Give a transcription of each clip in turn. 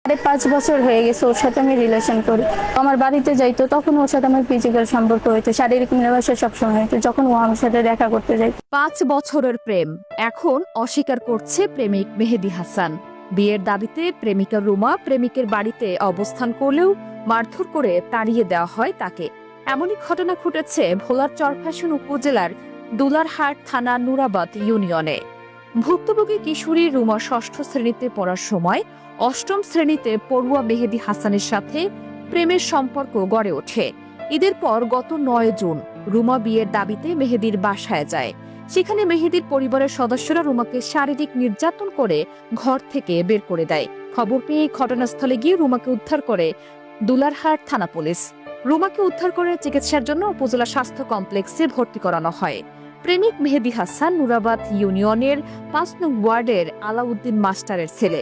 5 বছর হয়ে গেছে ওর সাথে আমি রিলেশন করি। আমার বাড়িতে যাইতো তখন ওর সাথে আমার ফিজিক্যাল সম্পর্ক হইতো, শারীরিক মেলামেশা সবসময় হইতো যখন ও আমার সাথে দেখা করতে যাইতো। 5 বছরের প্রেম এখন অস্বীকার করছে প্রেমিক মেহেদী হাসান। বিয়ের দাবিতে প্রেমিকা রুমা প্রেমিকের বাড়িতে অবস্থান করলেও মারধর করে তাড়িয়ে দেওয়া হয় তাকে। এমনই ঘটনা ঘটেছে ভোলার চরফ্যাশন উপজেলার দুলারহাট থানা নুরাবাদ ইউনিয়নে। ভুক্তভোগী কিশোরী রুমা 6ষ্ঠ শ্রেণীতে পড়ার সময় 8ম শ্রেণীতে পড়ুয়া মেহেদী হাসানের সাথে প্রেমের সম্পর্ক গড়ে ওঠে। ঈদের পর গত 9 জুন রুমা বিয়ের দাবিতে মেহেদীর বাসায় যায়। সেখানে মেহেদীর পরিবারের সদস্যরা রুমাকে শারীরিক নির্যাতন করে ঘর থেকে বের করে দেয়। খবর পেয়ে ঘটনাস্থলে গিয়ে রুমাকে উদ্ধার করে দুলারহাট থানা পুলিশ। রুমাকে উদ্ধার করে চিকিৎসার জন্য উপজেলা স্বাস্থ্য কমপ্লেক্সে ভর্তি করানো হয়। প্রেমিক মেহেদী হাসান নুরাবাদ ইউনিয়নের 5 নং ওয়ার্ডের আলাউদ্দিন মাস্টারের ছেলে।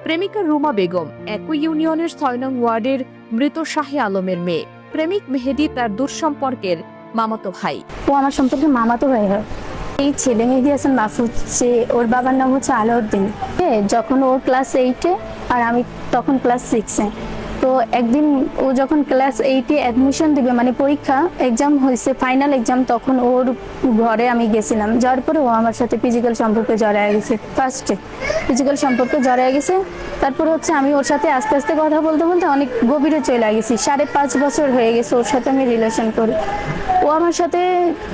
প্রেমিকা রুমা বেগম একই ইউনিয়নের 6 নং ওয়ার্ডের মৃত শাহী আলমের মেয়ে। প্রেমিক মেহেদী তার দূর সম্পর্কের মামাতো ভাই। ও আমার সম্পর্কে মামাতো ভাই হয়। এই ছেলে মেহেদী হাসান মাহফুজ, ওর বাবার নাম হচ্ছে আলাউদ্দিন। যখন ও ক্লাস 8-এ আর আমি তখন ক্লাস 6-এ, তো একদিন ও যখন ক্লাস 8-এ অ্যাডমিশন দিবে, মানে পরীক্ষা এক্সাম হয়েছে, ফাইনাল এক্সাম, তখন ওর ঘরে আমি গেছিলাম। যাওয়ার পরে ও আমার সাথে ফিজিক্যাল সম্পর্কে জড়ায় গেছে। ফার্স্টে ফিজিক্যাল সম্পর্কে জড়ায় গেছে, তারপর হচ্ছে আমি ওর সাথে আস্তে আস্তে কথা বলতে বলতে অনেক গভীরে চলে গেছি। 5.5 বছর হয়ে গেছে ওর সাথে আমি রিলেশন করি। ও আমার সাথে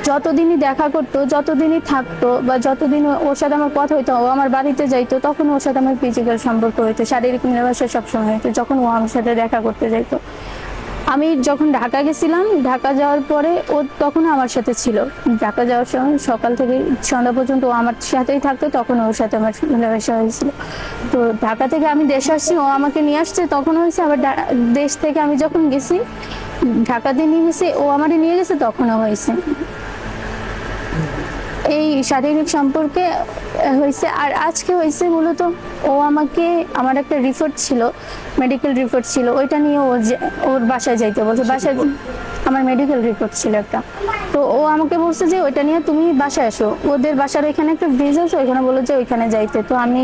যতদিনই দেখা করতো, যতদিনই থাকতো, বা যতদিন ওর সাথে আমার কথা হইতো, ও আমার বাড়িতে যাইতো, তখন ওর সাথে আমার ফিজিক্যাল সম্পর্ক হইতো, শারীরিক মেলামেশা সবসময় হইতো যখন ও আমার সাথে দেখা করতে যাইতো। আমি যখন ঢাকা গেছিলাম, ঢাকা যাওয়ার পরে ও তখন আমার সাথে ছিল। ঢাকা যাওয়ার সময় সকাল থেকে সন্ধ্যা পর্যন্ত ও আমার সাথেই থাকতো, তখন ওর সাথে আমার মেলামেশা হয়েছিল। তো ঢাকা থেকে আমি দেশে আসছি, ও আমাকে নিয়ে আসছে, তখন হয়েছে। আবার দেশ থেকে আমি যখন গেছি, ঢাকাতে নিয়ে গেছে, ও আমারে নিয়ে গেছে, তখনও হয়েছে। এই শারীরিক সম্পর্কে হয়েছে। আর আজকে হয়েছে মূলত ও আমাকে, আমার একটা রিপোর্ট ছিল, মেডিকেল রিপোর্ট ছিল, ওইটা নিয়ে ওর বাসায় যাইতে বলছে। বাসায় আমার মেডিকেল রিপোর্ট ছিল একটা, তো ও আমাকে বলছে যে ওইটা নিয়ে তুমি বাসায় আসো। ওদের বাসার ওইখানে একটা ব্রিজ আছে, ওইখানে বলে যে ওইখানে যাইতে। তো আমি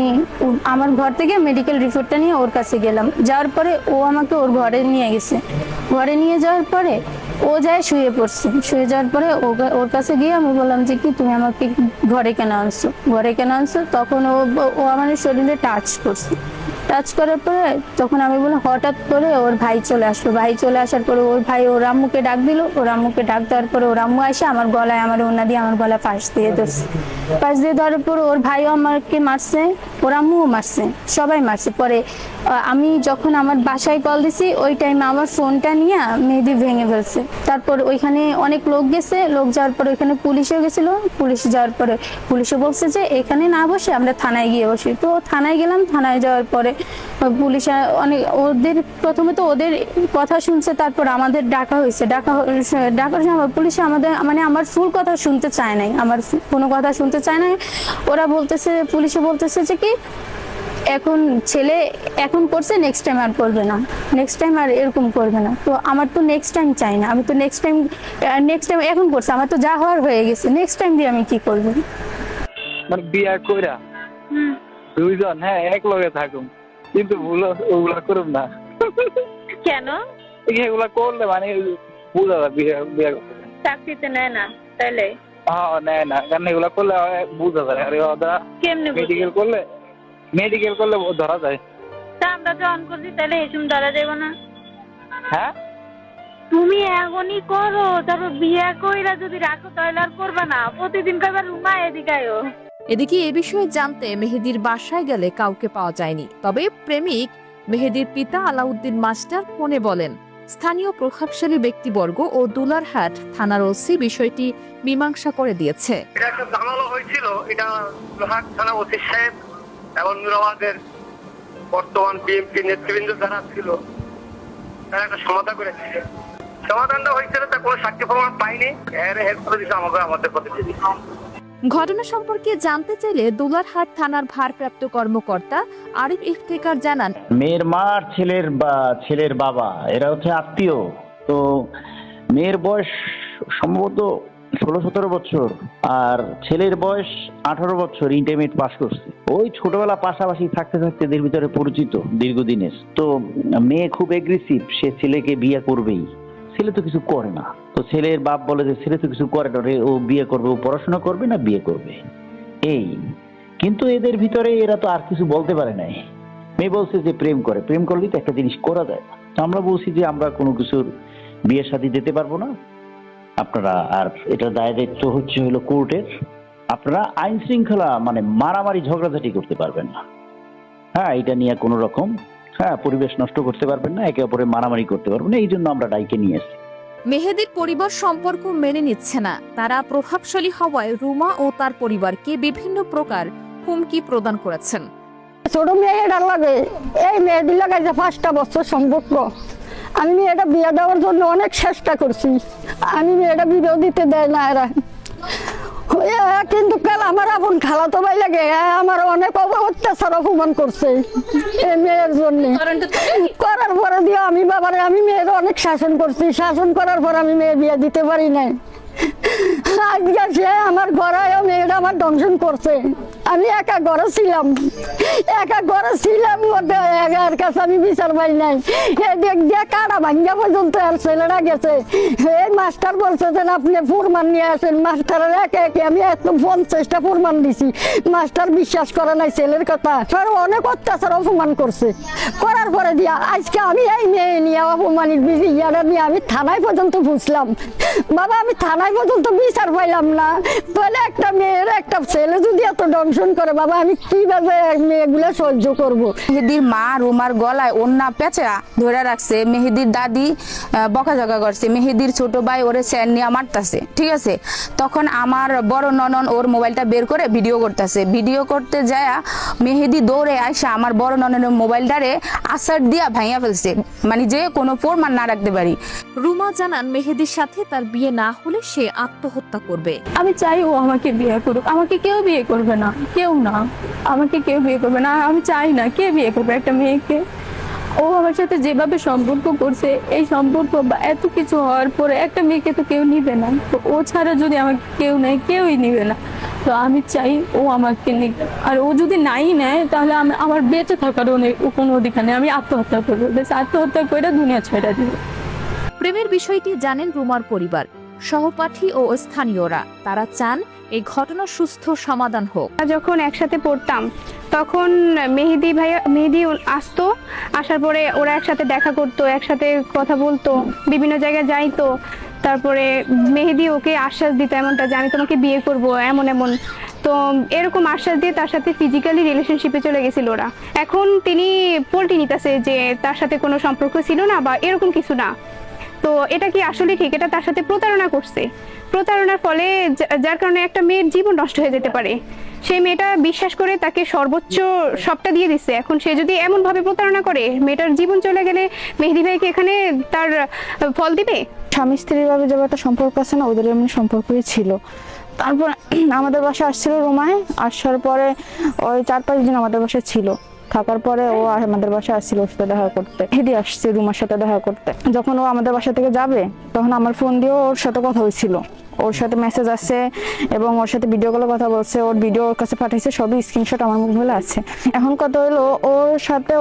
আমার ঘর থেকে মেডিকেল রিপোর্টটা নিয়ে ওর কাছে গেলাম। যাওয়ার পরে ও আমাকে ওর ঘরে নিয়ে গেছে। ঘরে নিয়ে যাওয়ার পরে ও যায় শুয়ে পড়ছে। শুয়ে যাওয়ার পরে ওর কাছে গিয়ে আমি বললাম যে কি তুমি আমাকে ঘরে কেন আনছো, ঘরে কেন আনছো? তখন ও আমার শরীরে টাচ করছে। টাচ করার পরে তখন আমি বললাম, হঠাৎ করে ওর ভাই চলে আসলো। ভাই চলে আসার পরে ওর ভাই ওর আম্মুকে ডাক দিল। ওর আম্মুকে ডাক দেওয়ার পরে ওর আম্মু এসে আমার গলায়, আমার ওড়না দিয়ে আমার গলায় ফাঁস দিয়ে ধরছে। ফাঁস দিয়ে ধরার পর ওর ভাইও আমাকে মারছে, ওর আম্মুও মারছে, সবাই মারছে। পরে আমি যখন আমার বাসায় কল দিছি, ওই টাইমে আমার ফোনটা নিয়ে মেহেদী ভেঙে ফেলছে। তারপর ওইখানে অনেক লোক গেছে, লোক যাওয়ার পরে ওইখানে পুলিশও গেছিল। পুলিশ যাওয়ার পরে পুলিশে বলছে যে এখানে না বসে আমরা থানায় গিয়ে বসি। তো থানায় গেলাম। থানায় যাওয়ার পরে পুলিশ অনেক, ওদের প্রথমে তো ওদের কথা শুনছে, তারপর আমাদের ডাকা হয়েছে। ডাকার সময় পুলিশে আমাদের, মানে আমার ফুল কথা শুনতে চায় নাই, আমার কোনো কথা শুনতে চায় নাই। ওরা বলতেছে, পুলিশে বলতেছে যে কি এখন ছেলে এখন করছে, নেক্সট টাইম আর করবে না, নেক্সট টাইম আর এরকম করবে না। তো আমার তো নেক্সট টাইম চাই না, আমি তো নেক্সট টাইম এখন করছে, আমার তো যা হওয়ার হয়ে গেছে, নেক্সট টাইম দিয়ে আমি কি করবো? মানে বিয়া কইরা দুইজন হ্যাঁ এক লগে থাকুম, কিন্তু ওগুলা করুম না। কেন? এগুলা করলে মানে বুঝা যায় বিয়া বিয়া করতে। চাকরিতে নেয় না তাইলে? হ্যাঁ নেয় না, কারণ এগুলা করলে বুঝা যায়। আর ওরা কেমনে মেডিকেল করলে ধরা যায়। তা আমরা যে অন করছি তাহলে এসম ধরা যাবে না? হ্যাঁ তুমি এখনই করো, তারপর বিয়া কইরা যদি রাখো তাহলে আর করবে না। প্রতিদিন কয়বার রুমা এদিকে আয়ো। এদিকে এ বিষয়ে জানতে মেহেদীর বাসায় গেলে কাউকে পাওয়া যায়নি। তবে প্রেমিক মেহেদীর পিতা আলাউদ্দিন মাস্টার ফোনে বলেন, স্থানীয় প্রভাবশালী ব্যক্তিবর্গ ও দুলারহাট থানার ওসি বিষয়টি মীমাংসা করে দিয়েছে। এটা একটা ঝামেলা হয়েছিল, এটা দুলারহাট থানা ওসি সাহেব এবং নুরাবাদের বর্তমান বিএনপি নেতৃবৃন্দ যারা ছিল তারা একটা সমাধান করেছে। সমাধানটা হয়েছিল, তা কোনো সাক্ষী প্রমাণ পাইনি, এর হেল্প করে দিচ্ছে আমাদের প্রতিনিধি। ঘটনা সম্পর্কে জানতে চাইলে দুলারহাট থানার ভারপ্রাপ্ত কর্মকর্তা আরিফ ইফতেখার জানান, মেয়ের মা আর ছেলের বাবা এরা হচ্ছে আত্মীয়। তো মেয়ের বয়স সম্ভবত 16-17 বছর, আর ছেলের বয়স 18 বছর, ইন্টারমিডিয়েট পাস করছে। ওই ছোটবেলা পাশাপাশি থাকতে থাকতে এদের ভিতরে পরিচিত দীর্ঘদিনের। তো মেয়ে খুব এগ্রেসিভ, সে ছেলেকে বিয়ে করবেই। ছেলে তো কিছু করে না, তো ছেলের বাপ বলে যে ছেলে তো কিছু করে না রে, ও বিয়ে করবে, ও পড়াশোনা করবে না বিয়ে করবে এই। কিন্তু এদের ভিতরে এরা তো আর কিছু বলতে পারে নাই। মেয়ে বলছে যে প্রেম করে, প্রেম করলেই তো একটা জিনিস করা যায়। তো আমরা বলছি যে আমরা কোনো কিছুর বিয়ে শাদী দিতে পারবো না আপনারা, আর এটার দায় দায়িত্ব হচ্ছে হলো কোর্টের। আপনারা আইন শৃঙ্খলা মানে মারামারি ঝগড়াঝাটি করতে পারবেন না। হ্যাঁ, এটা নিয়ে কোনো রকম পরিবেশ নষ্ট করতে পারবেন না, একে অপরে মারামারি করতে পারবেন না, এই জন্য আমরা ডাইকে নিয়ে এসেছি। মেহেদীর পরিবার সম্পর্ক মেনে নিচ্ছে না। তারা প্রভাবশালী হওয়ায় রুমা ও তার পরিবারকে বিভিন্ন প্রকার হুমকি প্রদান করেছেন। ছোট মেয়েটার লাগে এই মেয়েদের লাগাই যে 5টা বছর সম্পর্ক, আমি মেয়েটা বিয়ে দেওয়ার জন্য অনেক চেষ্টা করছি, আমি মেয়েটা বিয়েও দিতে দেয় না এরা। কিন্তু কাল আমার আপন খালাতো ভাই লাগে আমার অনেক অত্যাচার অপমান করছে এই মেয়ের জন্য। করার পরে দিয়ে আমি বাবারে আমি মেয়ের অনেক শাসন করছি, শাসন করার পর আমি মেয়ে বিয়ে দিতে পারি নাই। আজকে সে আমার ঘরে মেয়েটা আমার দংশন করছে। আমি একা ঘরে ছিলাম, একার কাছে আমি বিচার পাই নাই। দেখ দিয়ে কাটা ভাঙ্গা পর্যন্ত আর ছেলেরা গেছে। এই মাস্টার বলছে যে আপনি প্রমাণ নিয়ে আসেন। মাস্টারের একে আমি 50টা প্রমাণ দিছি, মাস্টার বিশ্বাস করে নাই ছেলের কথা। অনেক অত্যাচার অপমান করছে, করার পরে দিয়া আজকে আমি এই মেয়ে নিয়ে অপমানিত ইয়ারা নিয়ে আমি থানায় পর্যন্ত বুঝলাম। বাবা আমি থানায় পর্যন্ত বিচার পাইলাম না, তাহলে একটা মেয়ের একটা ছেলে যদি এত দংশন করে বাবা আমি কিভাবে মেয়েগুলো সহ্য করব। মেহেদির মা রুমার গলায় ওন্না পেঁচা ধরে রাখছে, মেহেদির দাদি বকাঝকা করছে, মেহেদির ছোট ভাই ওরে স্যার নিয়ে মারতাছে, ঠিক আছে। তখন আমার বড় ননন ওর মোবাইলটা বের করে ভিডিও করতেছে, ভিডিও করতে যায় মেহেদি দৌড়ে আইসা আমার বড় নননের মোবাইলটারে আসার দিয়া ভাইয়া ফেলছে, মানে যে কোনো প্রমাণ না রাখতে পারি। রুমা জানান মেহেদির সাথে তার বিয়ে না হলে সে আত্মহত্যা করবে। আমি চাই ও আমাকে বিয়ে করুক, আমাকে কেউ বিয়ে করবে না, কেউ না, আমাকে কেউ বিয়ে করবে না। আমি চাই না কে বিয়ে করবে একটা মেয়েকে। ও আমার সাথে যেভাবে সম্পর্ক করছে, এই সম্পর্ক বা এত কিছু হওয়ার পরে একটা মেয়েকে তো কেউ নিবে না। তো ও ছাড়া যদি আমাকে কেউ নেয়, কেউই নিবে না। তো আমি চাই ও আমাকে নিক, আর ও যদি নাই নেয় তাহলে আমার বেঁচে থাকার কোনো অধিকার নেই। আমি আত্মহত্যা করবো, আত্মহত্যা করে দুনিয়া ছেড়ে দিব। প্রেমের বিষয়টি জানেন রুমার পরিবার, সহপাঠী ও স্থানীয়রা। তারা চান এই ঘটনার সুস্থ সমাধান হোক। যখন একসাথে পড়তাম তখন মেহেদি আসতো, আসার পরে ওরা একসাথে দেখা করতো, একসাথে কথা বলতো, বিভিন্ন জায়গায় যাইতো। তারপরে মেহেদি ওকে আশ্বাস দিত এমনটা যে আমি তোমাকে বিয়ে করব এমন এমন। তো এরকম আশ্বাস দিয়ে তার সাথে ফিজিক্যালি রিলেশনশিপে চলে গেছিল ওরা। এখন তিনি পল্টি নিতেছে যে তার সাথে কোনো সম্পর্ক ছিল না বা এরকম কিছু না। তো এটা কি আসলে ঠিক? এটা তার সাথে প্রতারণা করছে। প্রতারণার ফলে যার কারণে একটা মেয়ের জীবন নষ্ট হয়ে যেতে পারে। সেই মেয়েটা বিশ্বাস করে তাকে সর্বোচ্চ সবটা দিয়ে দিচ্ছে। এখন সে যদি এমন ভাবে প্রতারণা করে, মেয়েটার জীবন চলে গেলে মেহেদি ভাইকে এখানে তার ফল দিবে। স্বামী স্ত্রীর ভাবে যে একটা সম্পর্ক আছে না, ওদের এমনি সম্পর্কই ছিল। তারপর আমাদের বাসায় আসছিল রুমায়, আসার পরে ওই 4-5 দিন আমাদের বাসায় ছিল। থাকার পরে ও আমাদের বাসায় আসছিল ওর সাথে দেখা করতে, হেদি আসছে রুমার সাথে দেখা করতে। যখন ও আমাদের বাসা থেকে যাবে তখন আমার ফোন দিয়ে ওর সাথে কথা হয়েছিল, ওর সাথে মেসেজ আছে এবং ওর সাথে ভিডিও কলে কথা বলছে, ওর ভিডিও ওর কাছে পাঠাইছে, সবই স্ক্রিনশট আমার মোবাইলে আছে। এখন কথা হলো ওর সাথে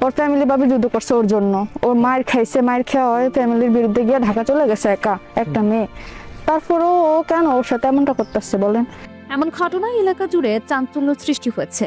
ওর ফ্যামিলি ভাবে যুদ্ধ করছে ওর জন্য। ওর মায়ের খাইছে, মায়ের খেয়ে ওর ফ্যামিলির বিরুদ্ধে গিয়ে ঢাকা চলে গেছে একা, একটা মেয়ে। তারপরেও ও কেন ওর সাথে এমনটা করতেছে বলেন? এমন ঘটনায় এলাকা জুড়ে চাঞ্চল্য সৃষ্টি হয়েছে।